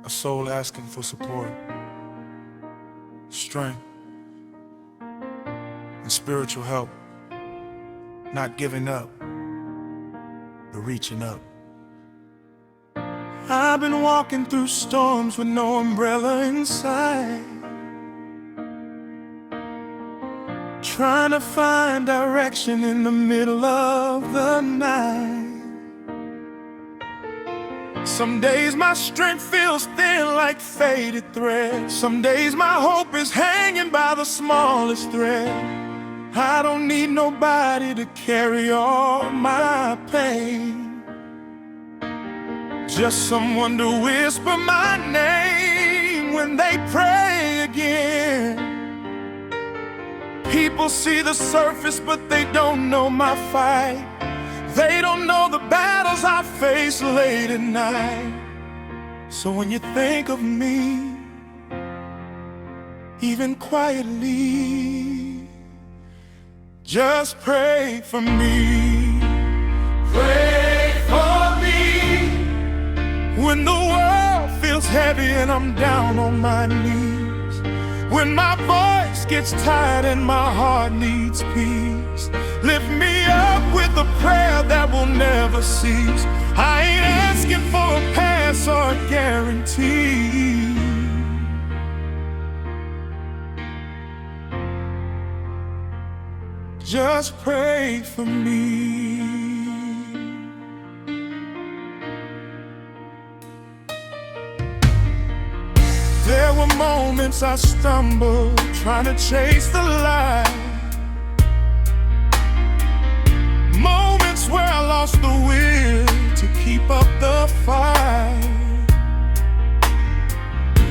A soul asking for support, strength, and spiritual help. Not giving up, but reaching up. I've been walking through storms with no umbrella in sight, trying to find direction in the middle of the night. Some days my strength feels thin like faded thread. Some days my hope is hanging by the smallest thread. I don't need nobody to carry all my pain, just someone to whisper my name when they pray again. People see the surface, but they don't know my fight. They don't know the battles I face late at night. So when you think of me, even quietly, just pray for me. Pray for me when the world feels heavy and I'm down on my knees, when my voice gets tired and my heart needs peace. Lift me up with a prayer that will never cease. I ain't asking for a pass or a guarantee. Just pray for me. There were moments I stumbled, trying to chase the light. Moments where I lost the will to keep up the fight.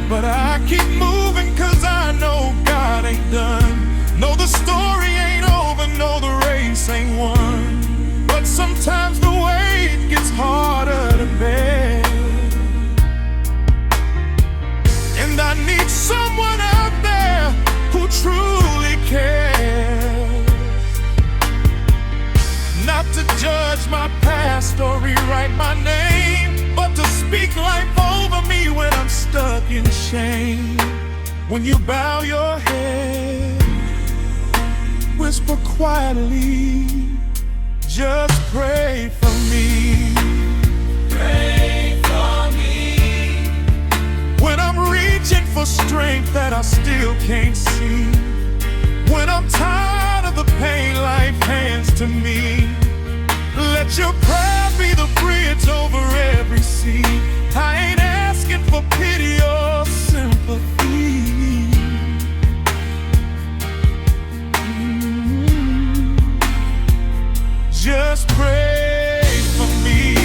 But I keep moving 'cause I know God ain't done. No, the story ain't over, no, the race ain't won. But sometimes the weight gets harder to bear, and I need someone out there who truly cares. Not to judge my past or rewrite my name, but to speak life over me when I'm stuck in shame. When you bow your head, whisper quietly, just pray for me. Pray for me when I'm reaching for strength that I still can't see, when I'm tired of the pain life hands to me. Let your prayer be the bridge over every sea. I ain't asking for pity or sympathy. Just pray for me.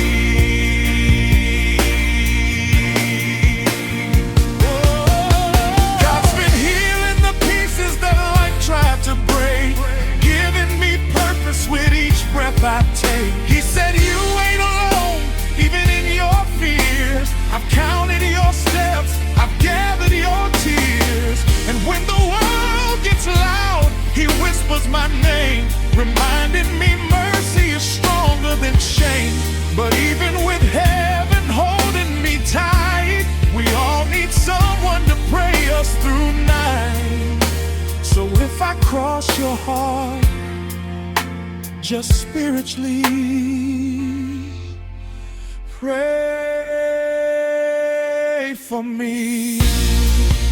Oh, God's been healing the pieces that life tried to break, giving me purpose with each breath I take. He said you ain't alone, even in your fears. I've counted your steps, I've gathered your tears. And when the world gets loud, He whispers my name, reminding me mercy is stronger than shame. But even with heaven holding me tight, we all need someone to pray us through night. So if I cross your heart, just spiritually, pray for me.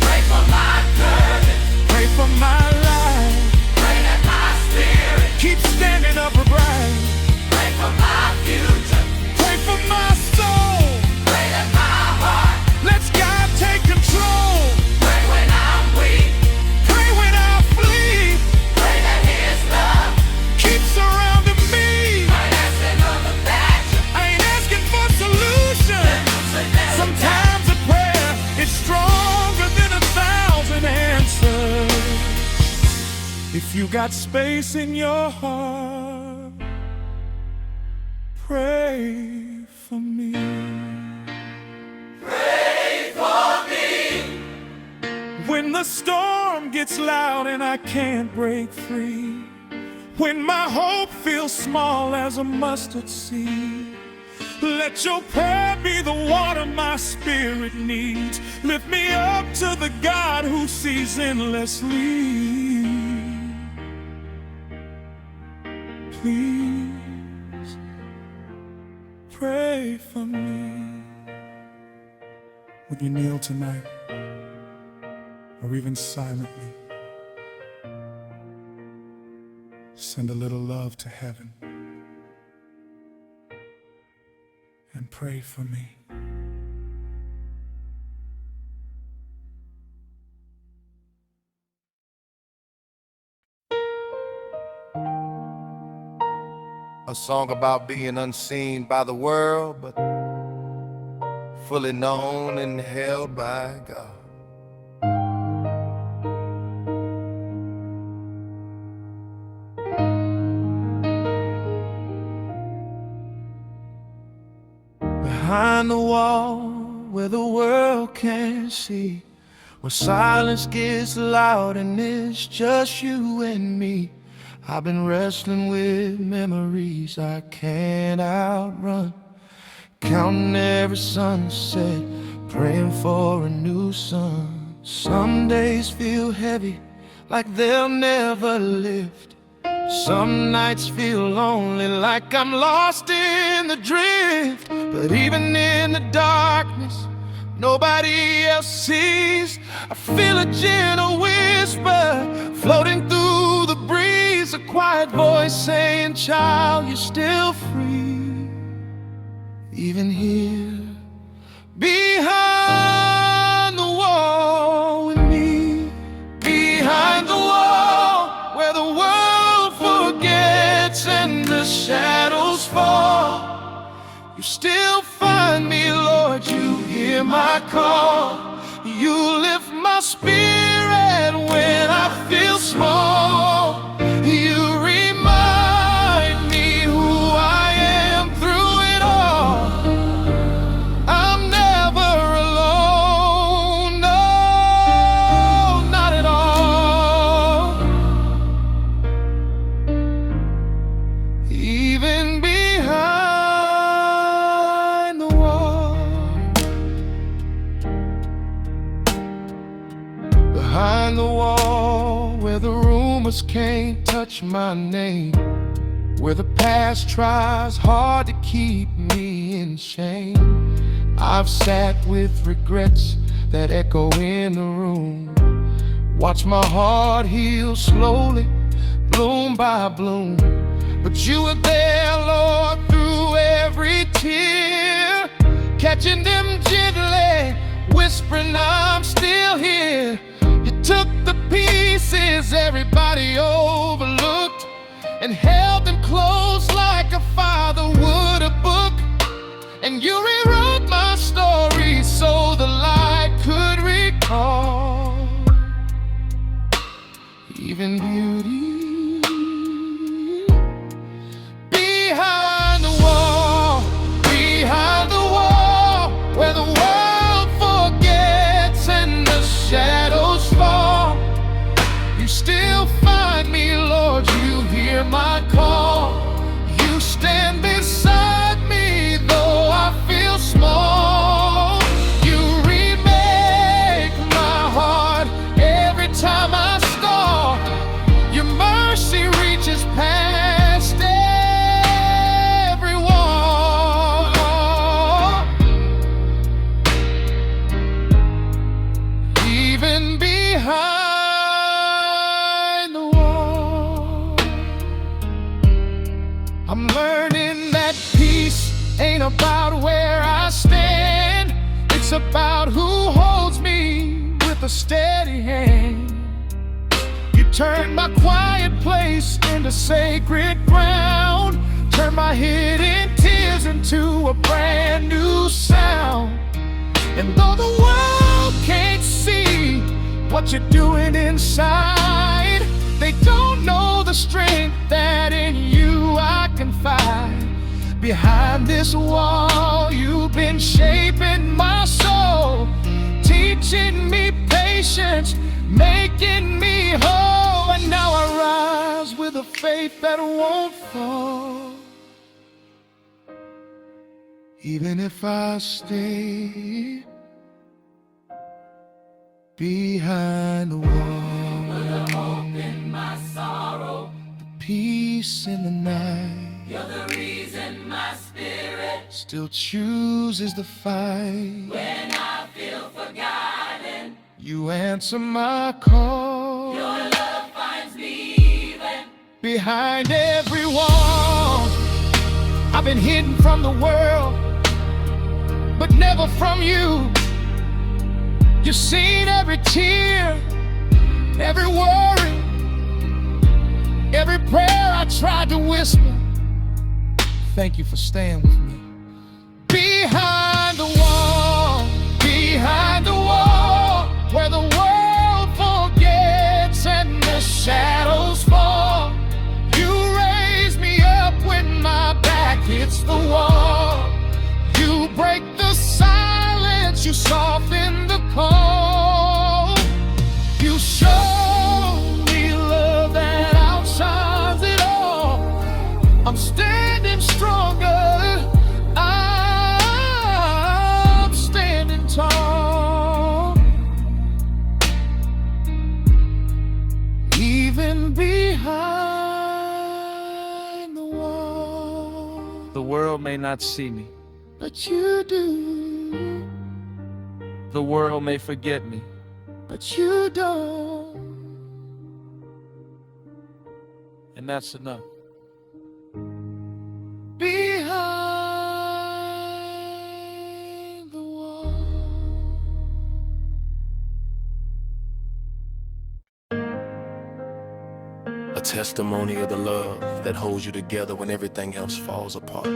Pray for my courage, Pray for my life, pray that my spirit, keep standing up bright. pray for my future, Pray for my soul, pray that my heart, let's God take control. pray when I'm weak, Pray when I flee, pray that His love, keep surrounding me. pray that's another battle. I ain't asking for solutions. Sometimes a prayer is stronger than 1,000 answers. If you got space in your heart, pray for me. Pray for me When the storm gets loud and I can't break free, when my hope feels small as a mustard seed, Let your prayer be the water my spirit needs. Lift me up to the God who sees endlessly. Please pray for me. Would you kneel tonight, or even silently send a little love to heaven and pray for me? A song about being unseen by the world, but fully known and held by God. Behind the wall where the world can't see, where silence gets loud and it's just you and me, I've been wrestling with memories I can't outrun, counting every sunset, praying for a new sun. Some days feel heavy, like they'll never lift. Some nights feel lonely, like I'm lost in the drift. But even in the darkness, nobody else sees, I feel a gentle whisper floating through the breeze, a quiet voice saying, child, you're still free. Even here, behind the wall with me, behind the wall where the world forgets and the shadows fall, you still find me, Lord, you hear my call. You lift my spirit when I feel small. You remind me who I am through it all. I'm never alone, no, not at all. Even behind the wall, behind the wall where the rumors can't touch my name, where the past tries hard to keep me in shame. I've sat with regrets that echo in the room, watch my heart heal slowly, bloom by bloom. But you were there, Lord, through every tear, catching them gently, whispering I'm still here. You took the pieces everybody overlooked and held them close like a father would a book. And you rewrote my story so the light could recall even beauty. Behind the wall, behind the wall where the world forgets and the shadows fall, you still find me, Lord, you hear my call. You stand beside me though I feel small. You remake my heart every time I stall. Your mercy reaches past every wall. Even behind the wall, I'm learning that peace ain't about where I stand, it's about who holds me with a steady hand. You turn my quiet place into sacred ground, turn my hidden tears into a brand new sound. And though the world can't see what you're doing inside, they don't know the strength that in you I confide. Behind this wall, you've been shaping my soul, teaching me patience, making me whole. And now I rise with a faith that won't fall. Even if I stay behind the wall, Put the hope in my sorrow. peace in the night, You're the reason my spirit, still chooses the fight. when I feel forgotten, You answer my call. your love finds me even. Behind every wall, I've been hidden from the world, but never from you. You've seen every tear, every worry, every prayer I tried to whisper. Thank you for staying with me. Behind the wall, where the world forgets and the shadows fall. You raise me up when my back hits the wall. You break the silence, you soften the cold. You show me love that outshines it all. I'm standing stronger, I'm standing tall. Even behind the wall, the world may not see me, but you do. The world may forget me, but you don't. And that's enough. Behind the wall. A testimony of the love that holds you together when everything else falls apart.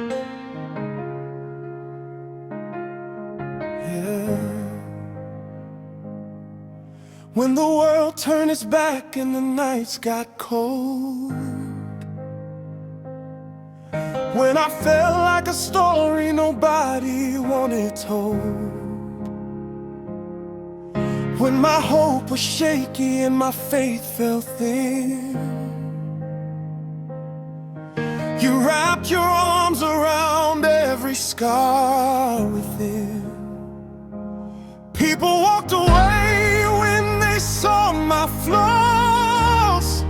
When the world turned its back and the nights got cold, when I felt like a story nobody wanted told, when my hope was shaky and my faith felt thin, you wrapped your arms around every scar within. People walked away when they saw my flaws,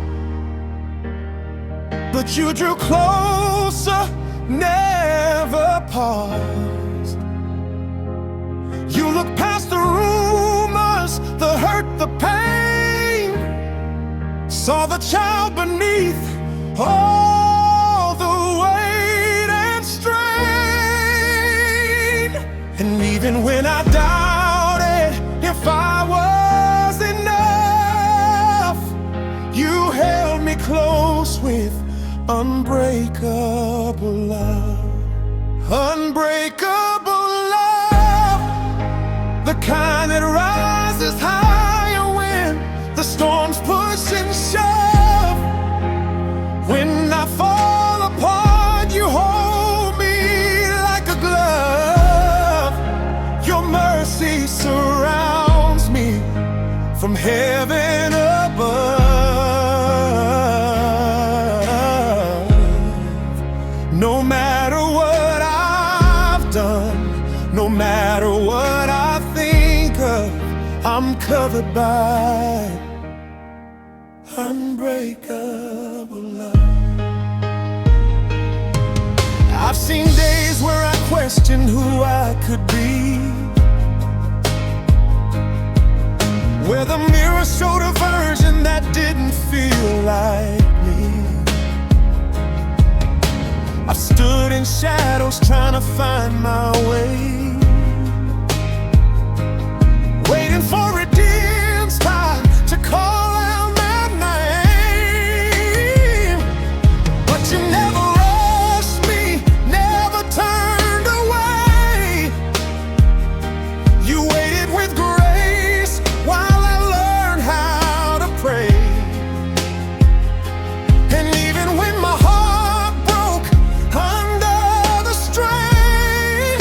but you drew closer, never paused. You looked past the rumors, the hurt, the pain, saw the child beneath all the weight and strain. And even when I doubted if I was enough, you held me close with unbreakable love. Unbreakable love, the kind that rises higher when the storms push and shove. When I fall apart, you hold me like a glove. Your mercy surrounds me from heaven above. No matter what I've done, no matter what I think of, I'm covered by unbreakable love. I've seen days where I questioned who I could be, where the mirror showed a version that didn't feel like me. I've stood in shadows trying to find my way, waiting for redeem's time to call out my name. But you never rushed me, never turned away. You waited with grace while I learned how to pray. And even when my heart broke under the strain,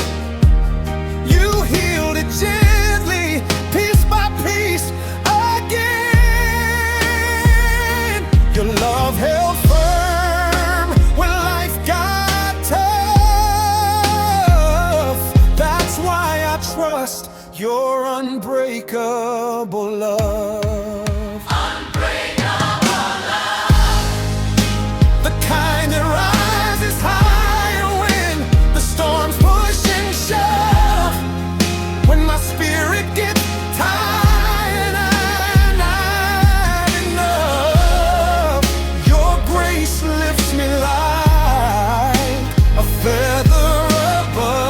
I trust your unbreakable love. Unbreakable love. The kind that rises higher when the storms push and shove. When my spirit gets tired and I've enough, your grace lifts me like a feather above.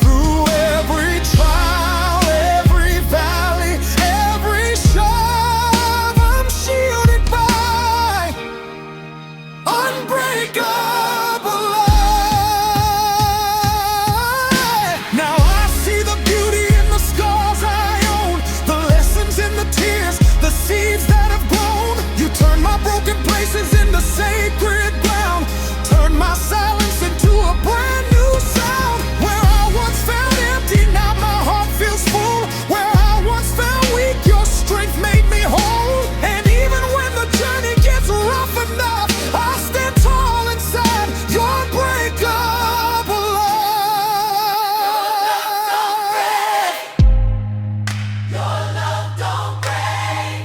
Through every trial, every valley, every shove, I'm shielded by unbreakable love. Now I see the beauty in the scars I own, the lessons in the tears, the seeds that have grown. You turn my broken places into sacred ground, turn my silence into a brand new sound. Where I once felt empty, now my heart feels full. Where I once felt weak, your strength made me whole. And even when the journey gets rough enough, I stand tall inside your unbreakable love. Your love don't break.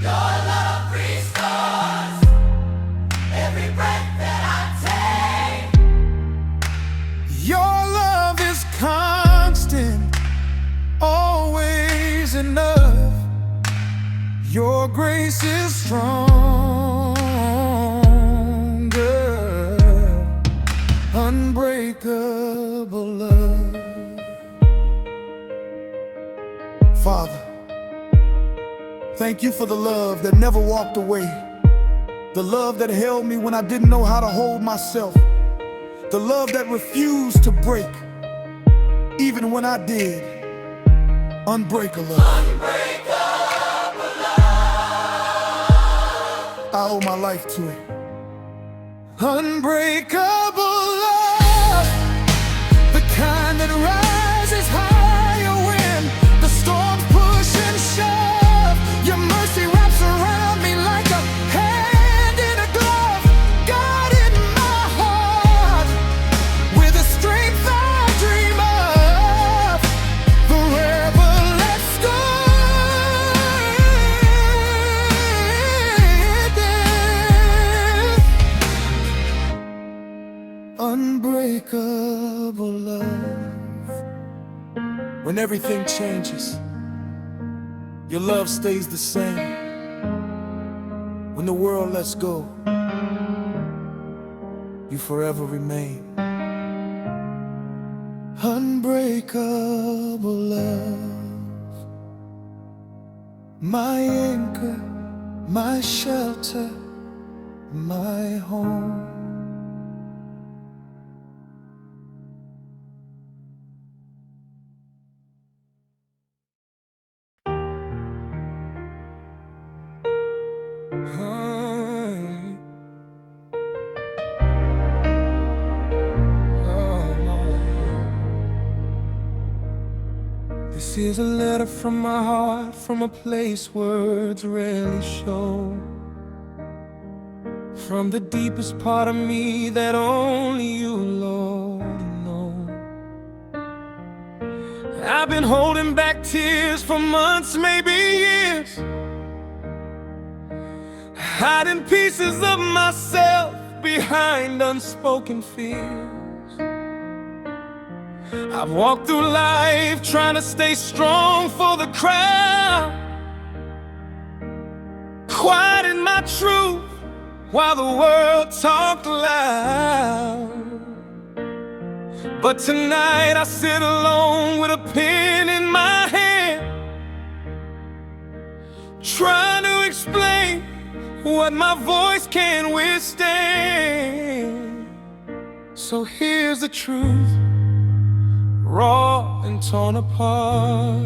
Your love restores every breath that I take. Your love is constant, always enough. Your grace is stronger, unbreakable love. Father, thank you for the love that never walked away, the love that held me when I didn't know how to hold myself, the love that refused to break even when I did. Unbreakable love. I owe my life to it. Unbreakable love, the kind that rises higher when the storms push and shove. Your mercy wraps around me like a hand in a glove, guiding my heart with a strength I dream of. Forever let's go. Unbreakable love. When everything changes, your love stays the same. When the world lets go, you forever remain. Unbreakable love, my anchor, my shelter, my home. This is a letter from my heart, from a place words rarely show. From the deepest part of me that only you, Lord, know. I've been holding back tears for months, maybe years, hiding pieces of myself behind unspoken fears. I've walked through life trying to stay strong for the crowd, quiet in my truth while the world talked loud. But tonight I sit alone with a pen in my hand, trying to explain what my voice can't withstand. So here's the truth, raw and torn apart,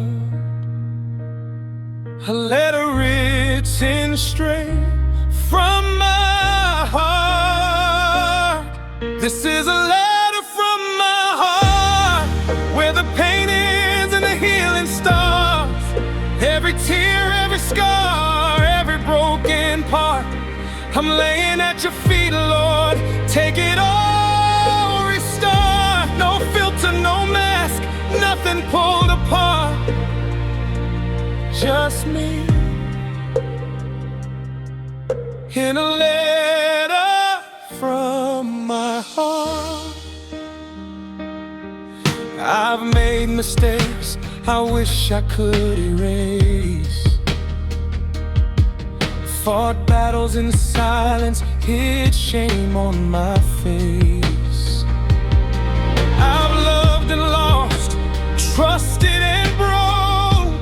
a letter written straight from my heart. This is a letter from my heart, where the pain ends and the healing starts. Every tear, every scar, every broken part, I'm laying at your feet, Lord. just me, in a letter from my heart. I've made mistakes I wish I could erase, fought battles in silence, hid shame on my face. I've loved and lost, trusted and broke,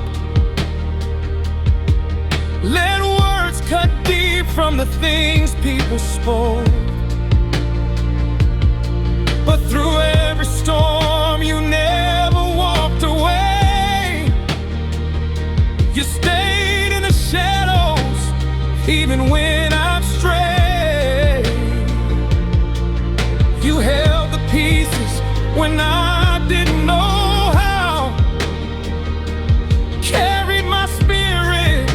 let words cut deep from the things people spoke. But through every storm you never walked away. You stayed in the shadows even when I've strayed. You held the pieces when I didn't know how, carried my spirit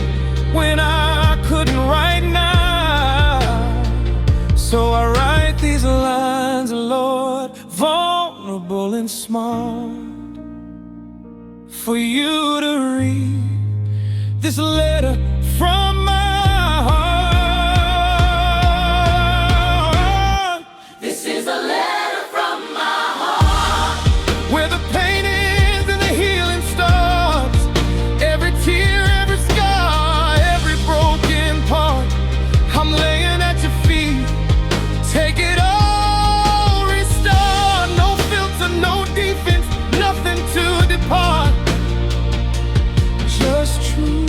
when I couldn't right now. So I write these lines, Lord, vulnerable and smart, for you to read. This letter from my heart. This is a letter from my heart, Where the pain ends and the healing starts. Every tear, every scar, every broken part, I'm laying at your feet. Take it all, restart. No filter, no defense, nothing to depart. Just truth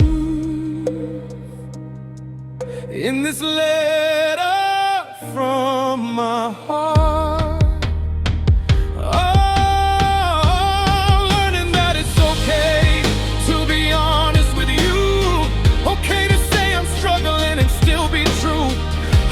in this letter from my heart. Oh, learning that it's okay to be honest with you. Okay to say I'm struggling and still be true.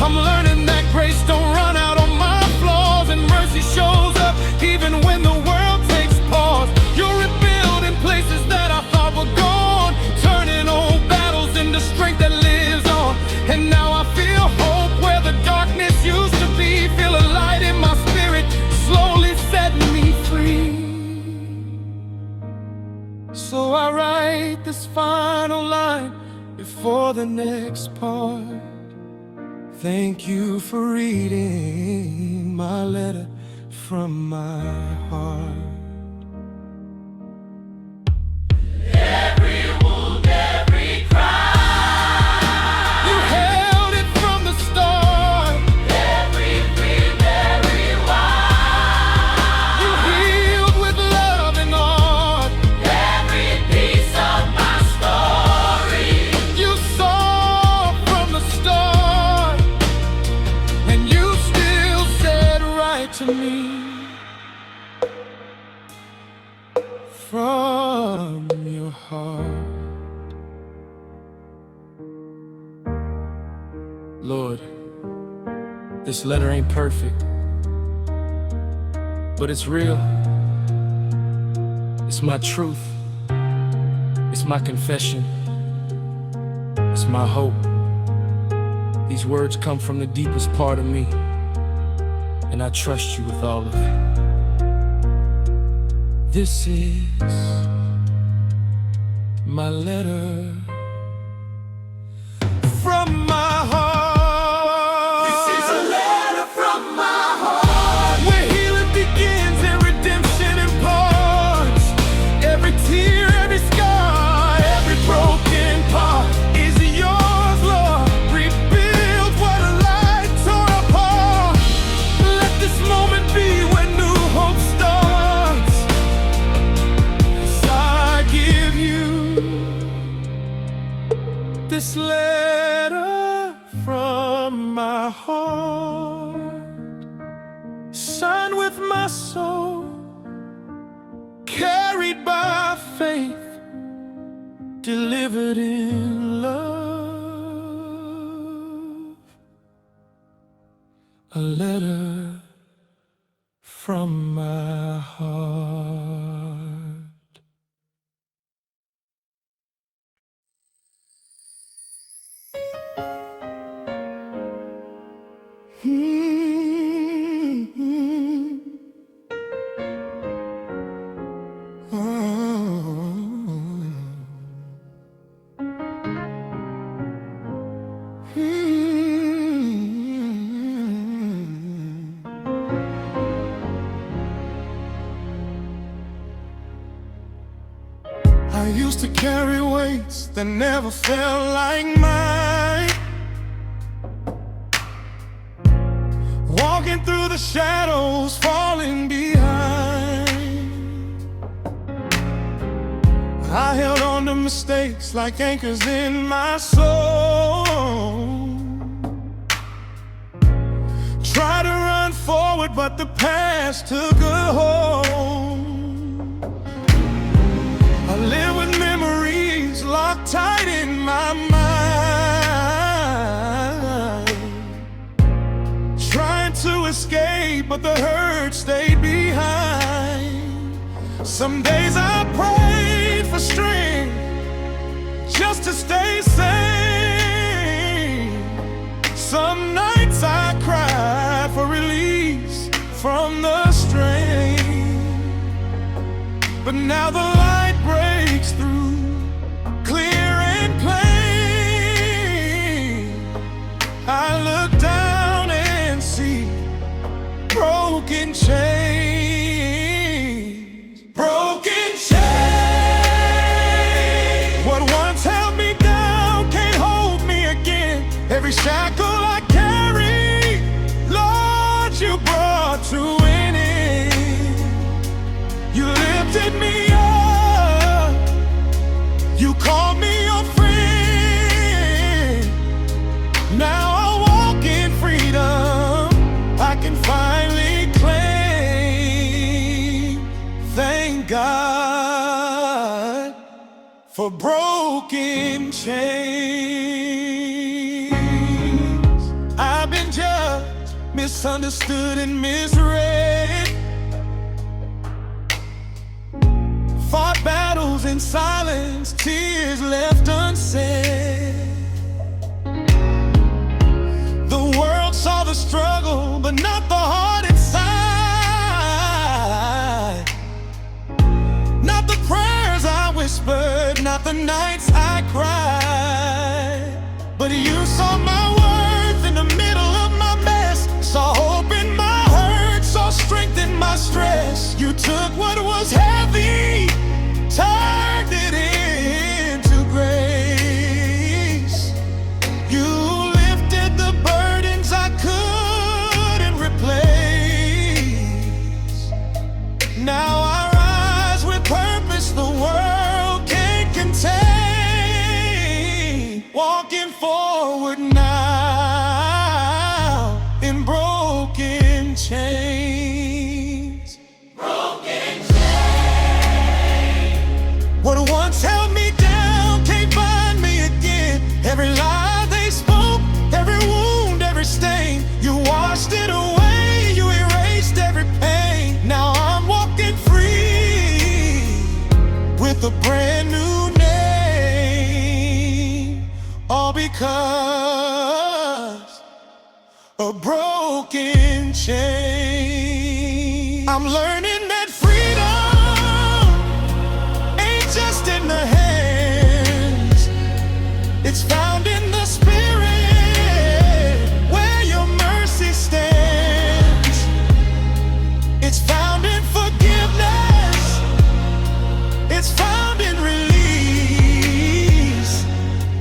I'm learning that grace don't run out on my flaws, and mercy shows up even when the world takes pause. You're rebuilding places that I thought were gone, turning old battles into strength that lives on. And now I feel hope where the darkness used to be. Feel a light in my spirit, slowly setting me free. So I write this final line before the next part. Thank you for reading my letter from my heart. every wound, every cry, You held it from the start. every dream, every why, You healed with love and art. every piece of my story. You saw from the start, and you still said right to me. From your heart. Lord, this letter ain't perfect, but it's real. It's my truth. It's my confession. It's my hope. These words come from the deepest part of me, and I trust you with all of it. This is my letter from my heart. This is a letter from my heart, Where healing begins and redemption imparts. Every tear, every scar, every broken part is yours, Lord. Rebuild what a light tore apart. Let this moment be when new hope starts. 'Cause I give you this letter from my heart, signed with my soul, carried by faith, delivered in love. A letter from my heart. to carry weights that never felt like mine. Walking through the shadows, falling behind. I held on to mistakes like anchors in my soul. Tried to run forward, but the past took a hold. I live with memories locked tight in my mind, trying to escape, but the hurt stayed behind. Some days I prayed for strength just to stay sane. Some nights I cried for release from the strain. But now the light breaks through, clear and plain. I look down and see broken chains. Broken chains. What once held me down can't hold me again. Every shackle I carry, Lord, you brought to an end. You lifted me up, you called me your friend. Now I walk in freedom, I can finally claim. Thank God for broken chains. I've been judged, misunderstood, and misread. Fought battles in silence, tears left unsaid. The world saw the struggle, but not the heart inside. Not the prayers I whispered, not the nights I cried. But you saw my worth in the middle of my mess, saw hope in my hurt, saw strength in my stress. You took what was heavy, turned it into grace. You lifted the burdens I couldn't replace. Now I rise with purpose the world can't contain. Walking forward now in broken chains. Broken chains. What once held me down can't find me again. Every lie they spoke, every wound, every stain, you washed it away, you erased every pain. Now I'm walking free with a brand new name, all because of broken chains. I'm learning that freedom ain't just in the hands, it's found in the spirit where your mercy stands. It's found in forgiveness, it's found in release,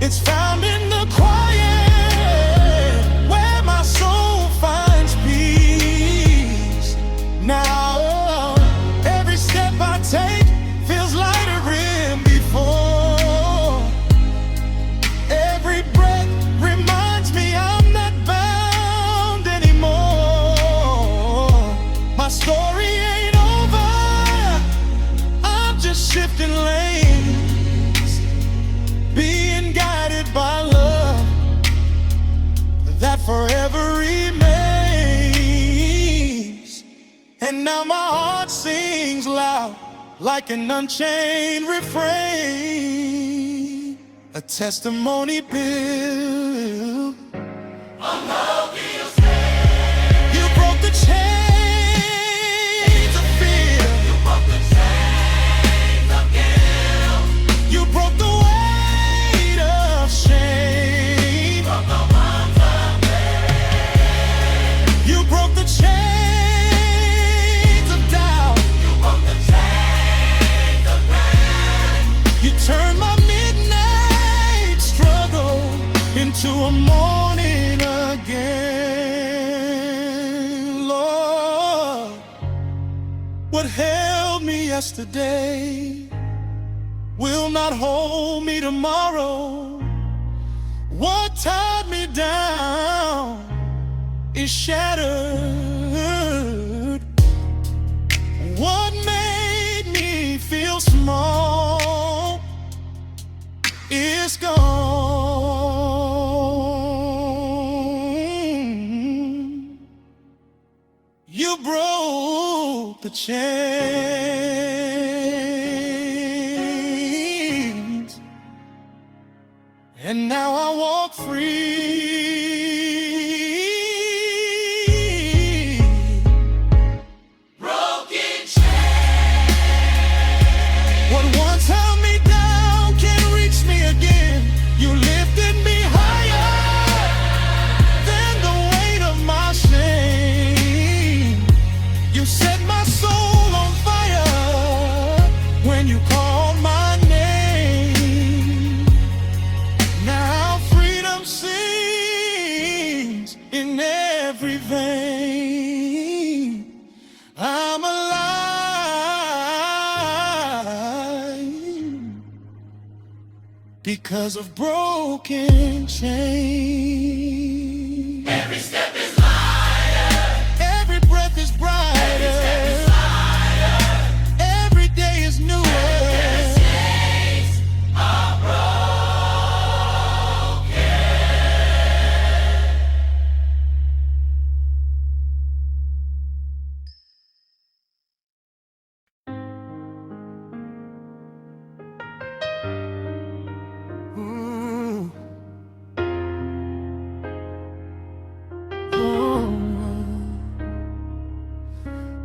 it's found in the quiet where my soul finds peace. Now every step I take feels lighter than before. Every breath reminds me I'm not bound anymore. My story ain't over, I'm just shifting lanes, being guided by love that forever remains. And now my heart sings loud like an unchained refrain, a testimony built. You broke the chains of fear, You broke the chains of guilt. you broke the weight of shame, Broke the bonds of pain. you broke the chains of doubt, You broke the chains of pain. you turned to a morning again. Lord, what held me yesterday will not hold me tomorrow. What tied me down is shattered. What made me feel small is gone. You broke the chains, and now I walk free. Broken chains. What once held me down can't reach me again. You lifted me higher than the weight of my shame. You set my soul on fire when you called my name. Now freedom sings in every vein. I'm alive because of broken chains. Every step is lighter. Every breath is brighter. Every day is newer. Chains are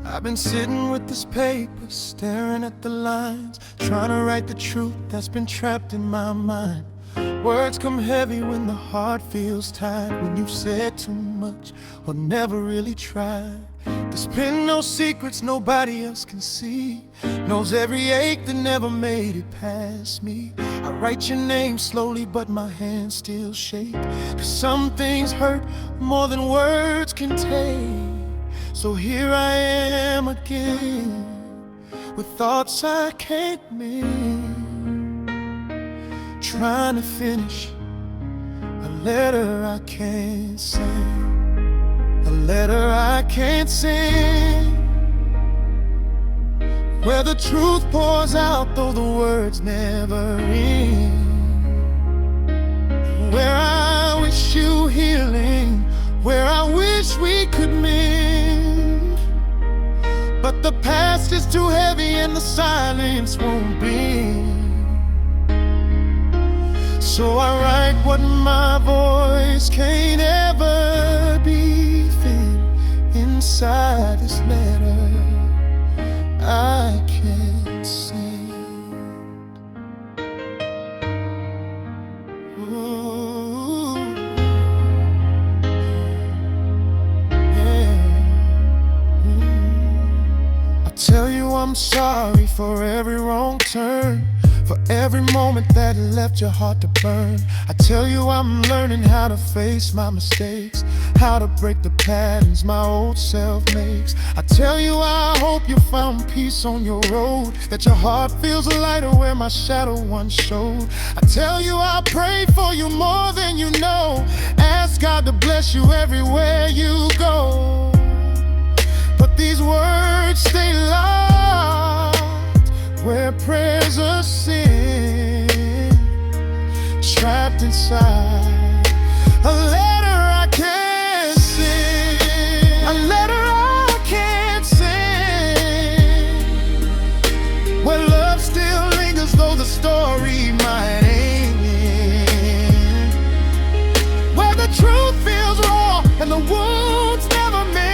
I've been sitting with this paper, staring at the lines, trying to write the truth that's been trapped in my mind. Words come heavy when the heart feels tired, when you've said too much or never really tried. There's been no secrets nobody else can see, knows every ache that never made it past me. I write your name slowly but my hands still shake, 'cause some things hurt more than words can take. So here I am again, with thoughts I can't name, trying to finish a letter I can't sing, a letter I can't sing, where the truth pours out though the words never end, where I wish you healing, where I wish we could mend. But the past is too heavy and the silence won't bend. So I write what my voice can't ever be thin. Inside this letter I can't send. Ooh, yeah. Tell you I'm sorry for every wrong turn, for every moment that left your heart to burn. I tell you I'm learning how to face my mistakes, how to break the patterns my old self makes. I tell you I hope you found peace on your road, that your heart feels lighter where my shadow once showed. I tell you I pray for you more than you know, ask God to bless you everywhere you go. But these words stay locked where prayers are sin, trapped inside a letter I can't send, a letter I can't send, where love still lingers though the story might end, where the truth feels raw and the wounds never mend.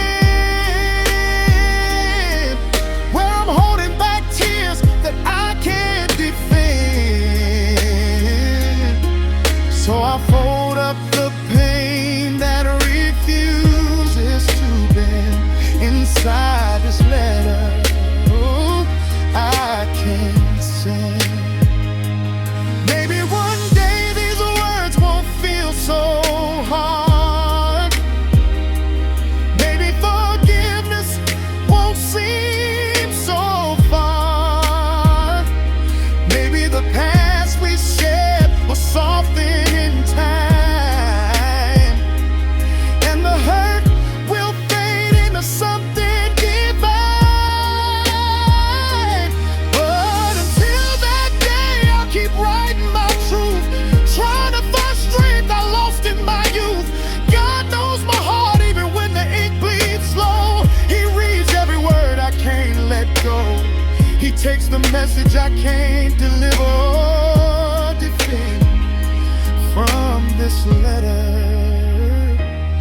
So I fold up the pain that refuses to bend inside this letter. Ooh, I can't send. Maybe one day these words won't feel so takes the message I can't deliver or defend. From this letter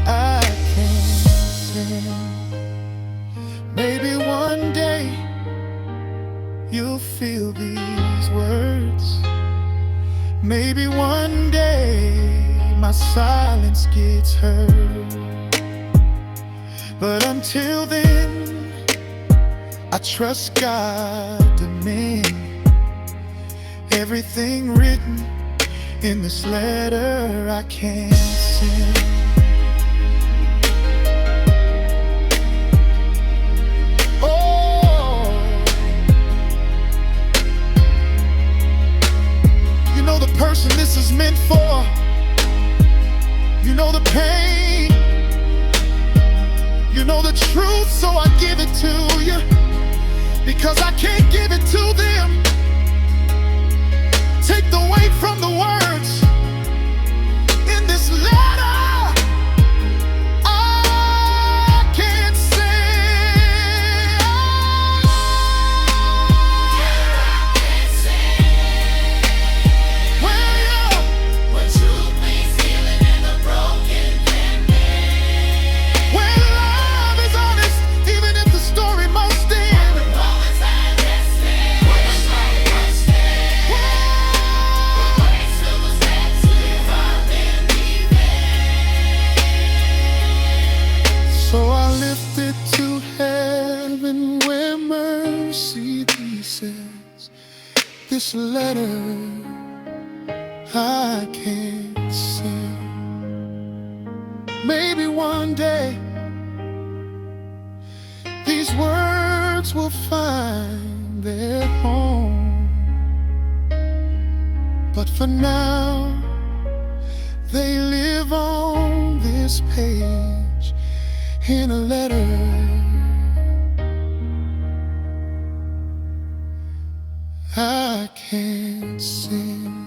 I can't send. Maybe one day you'll feel these words. Maybe one day my silence gets heard. But until then, I trust God to mend everything written in this letter I can't send. Oh, you know the person this is meant for. You know the pain. You know the truth, so I give it to you. Because I can't give it to them. Take the weight from the words in this letter. I can't say. Well, yeah. When truth means healing and the broken can mend. When love is honest, even if the story must end. The moments I invested, when the light was dead. Grace still was there to live up in the end. So I lift it to heaven where mercy descends. This letter I can't send. Maybe one day these words will find their home. But for now, they live on this page in a letter I can't send.